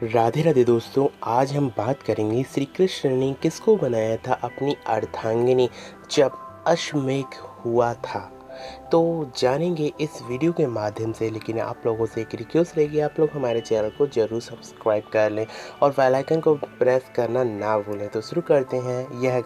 राधे राधे दोस्तों, आज हम बात करेंगे श्री कृष्ण ने किसको बनाया था अपनी अर्धांगिनी जब अश्वमेघ हुआ था। तो जानेंगे इस वीडियो के माध्यम से। लेकिन आप लोगों से एक रिक्वेस्ट रहेगी, आप लोग हमारे चैनल को जरूर सब्सक्राइब कर लें और बेल आइकन को प्रेस करना ना भूलें। तो शुरू करते हैं। यह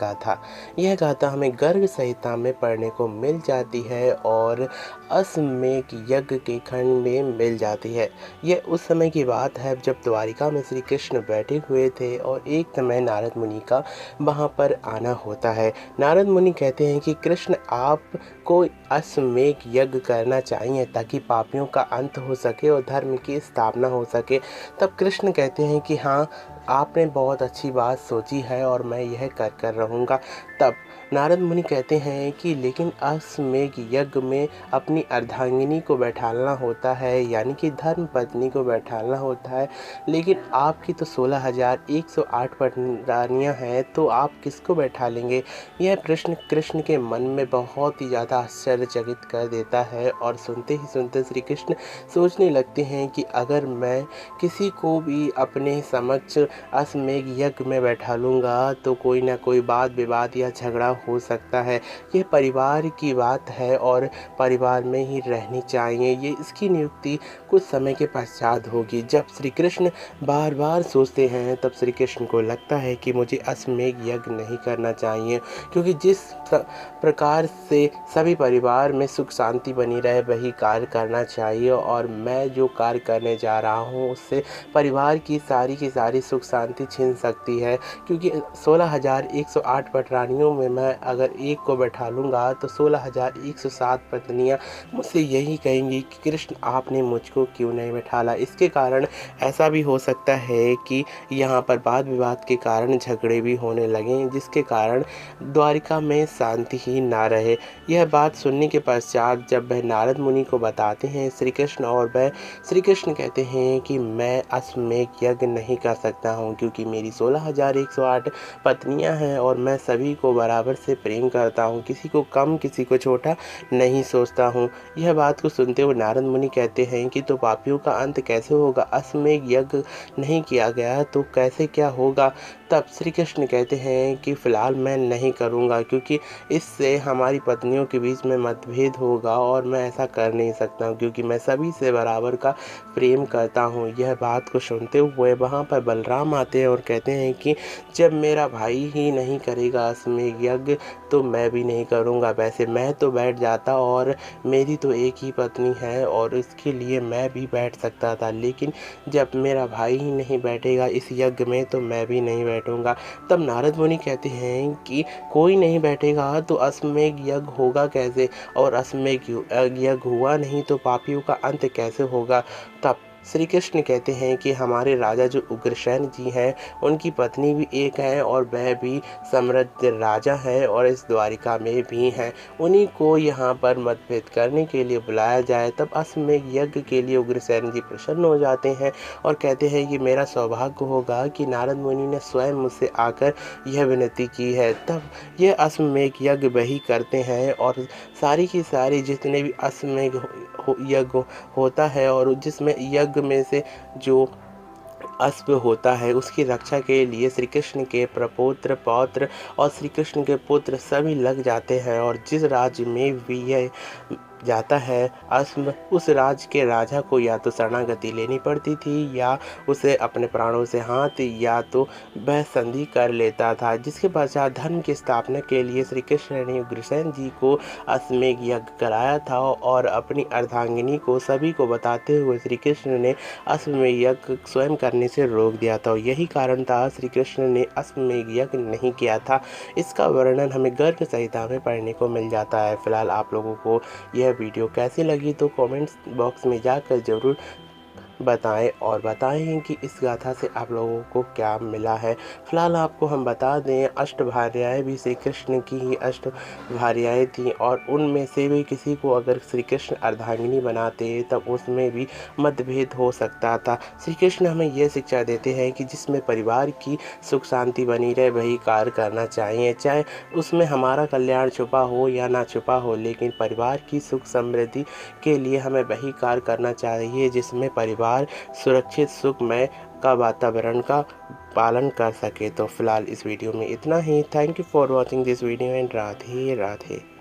गाथा हमें गर्ग संहिता में पढ़ने को मिल जाती है और अश्वमेघ यज्ञ के खंड में मिल जाती है। यह उस समय की बात है जब द्वारिका में श्री कृष्ण बैठे हुए थे और एक समय नारद मुनि का वहाँ पर आना होता है। नारद मुनि कहते हैं कि कृष्ण, आपको अश्वमेघ यज्ञ करना चाहिए ताकि पापियों का अंत हो सके और धर्म की स्थापना हो सके। तब कृष्ण कहते हैं कि हाँ, आपने बहुत अच्छी बात सोची है और मैं यह कर रहूँगा। तब नारद मुनि कहते हैं कि लेकिन अश्वमेघ यज्ञ में अपनी अर्धांगिनी को बैठालना होता है, यानी कि धर्म पत्नी को बैठालना होता है। लेकिन आपकी तो 16,108 पटरानियाँ हैं, तो आप किसको बैठा लेंगे? यह प्रश्न कृष्ण के मन में बहुत ही ज़्यादा आश्चर्यचकित कर देता है और सुनते ही सुनते श्री कृष्ण सोचने लगते हैं कि अगर मैं किसी को भी अपने समक्ष अश्वमेघ यज्ञ में बैठा लूँगा तो कोई ना कोई वाद विवाद या झगड़ा हो सकता है। यह परिवार की बात है और परिवार में ही रहनी चाहिए। ये इसकी नियुक्ति कुछ समय के पश्चात होगी। जब श्री कृष्ण बार बार सोचते हैं तब श्री कृष्ण को लगता है कि मुझे अश्वमेघ यज्ञ नहीं करना चाहिए, क्योंकि जिस प्रकार से सभी परिवार में सुख शांति बनी रहे वही कार्य करना चाहिए। और मैं जो कार्य करने जा रहा हूँ उससे परिवार की सारी सुख शांति छिन सकती है, क्योंकि 16,108 पटरानियों में मैं अगर एक को बैठा लूँगा तो 16,107 पत्नियाँ मुझसे यही कहेंगी कि कृष्ण, आपने मुझको क्यों नहीं बैठाला। इसके कारण ऐसा भी हो सकता है कि यहाँ पर वाद विवाद के कारण झगड़े भी होने लगें, जिसके कारण द्वारिका में शांति ही ना रहे। यह बात सुनने के पश्चात जब वह नारद मुनि को बताते हैं श्री कृष्ण, और वह श्री कृष्ण कहते हैं कि मैं अश्वमेघ यज्ञ नहीं कर सकता हूँ, क्योंकि मेरी 16,108 पत्नियाँ हैं और मैं सभी को बराबर से प्रेम करता हूँ, किसी को कम किसी को छोटा नहीं सोचता हूँ। यह बात को सुनते हुए नारद मुनि कहते हैं कि तो पापियों का अंत कैसे होगा? अश्वमेघ यज्ञ नहीं किया गया तो कैसे क्या होगा? तब श्री कृष्ण कहते हैं कि फ़िलहाल मैं नहीं करूँगा, क्योंकि इससे हमारी पत्नियों के बीच में मतभेद होगा और मैं ऐसा कर नहीं सकता हूँ, क्योंकि मैं सभी से बराबर का प्रेम करता हूँ। यह बात को सुनते हुए वहाँ पर बलराम आते हैं और कहते हैं कि जब मेरा भाई ही नहीं करेगा अश्वमेघ यज्ञ तो मैं भी नहीं करूँगा। वैसे मैं तो बैठ जाता और मेरी तो एक ही पत्नी है और इसके लिए मैं भी बैठ सकता था, लेकिन जब मेरा भाई ही नहीं बैठेगा इस यज्ञ में तो मैं भी नहीं बैठूँगा। तब नारद मुनि कहते हैं कि कोई नहीं बैठेगा तो अश्वमेघ यज्ञ होगा कैसे? और अश्वमेघ यज्ञ हुआ नहीं तो पापियों का अंत कैसे होगा? तब श्री कृष्ण कहते हैं कि हमारे राजा जो उग्रसेन जी हैं, उनकी पत्नी भी एक है और वह भी समृद्ध राजा है और इस द्वारिका में भी हैं। उन्हीं को यहाँ पर मतभेद करने के लिए बुलाया जाए। तब अश्वमेघ यज्ञ के लिए उग्रसेन जी प्रसन्न हो जाते हैं और कहते हैं कि मेरा सौभाग्य होगा कि नारद मुनि ने स्वयं मुझसे आकर यह विनती की है। तब यह अश्वमेघ यज्ञ वही करते हैं और सारी की सारी जितने भी अश्वमेघ यज्ञ होता है और जिसमें यज्ञ में से जो अश्व होता है उसकी रक्षा के लिए श्री कृष्ण के प्रपौत्र पौत्र और श्री कृष्ण के पुत्र सभी लग जाते हैं। और जिस राज्य में भी यह जाता है अश्व, उस राज्य के राजा को या तो शरणागति लेनी पड़ती थी या उसे अपने प्राणों से हाथ या तो वह संधि कर लेता था। जिसके पश्चात धर्म की स्थापना के लिए श्री कृष्ण ने उग्रसेन जी को अश्वमेघ यज्ञ कराया था और अपनी अर्धांगिनी को सभी को बताते हुए श्री कृष्ण ने अश्वमेघ यज्ञ स्वयं करने से रोक दिया था। यही कारण था श्री कृष्ण ने अश्वमेघ यज्ञ नहीं किया था। इसका वर्णन हमें गर्ग संहिता में पढ़ने को मिल जाता है। फिलहाल आप लोगों को यह वीडियो कैसी लगी तो कमेंट्स बॉक्स में जाकर ज़रूर बताएं और बताएं कि इस गाथा से आप लोगों को क्या मिला है। फिलहाल आपको हम बता दें, अष्टभार्याएँ भी श्री कृष्ण की ही अष्टभार्याएँ थीं और उनमें से भी किसी को अगर श्री कृष्ण अर्धांगिनी बनाते तब उसमें भी मतभेद हो सकता था। श्री कृष्ण हमें यह शिक्षा देते हैं कि जिसमें परिवार की सुख शांति बनी रहे वही कार्य करना चाहिए, चाहे उसमें हमारा कल्याण छुपा हो या ना छुपा हो, लेकिन परिवार की सुख समृद्धि के लिए हमें वही कार्य करना चाहिए जिसमें परिवार सुरक्षित सुखमय का वातावरण का पालन कर सके। तो फिलहाल इस वीडियो में इतना ही। Thank you for watching this video and Radhe Radhe.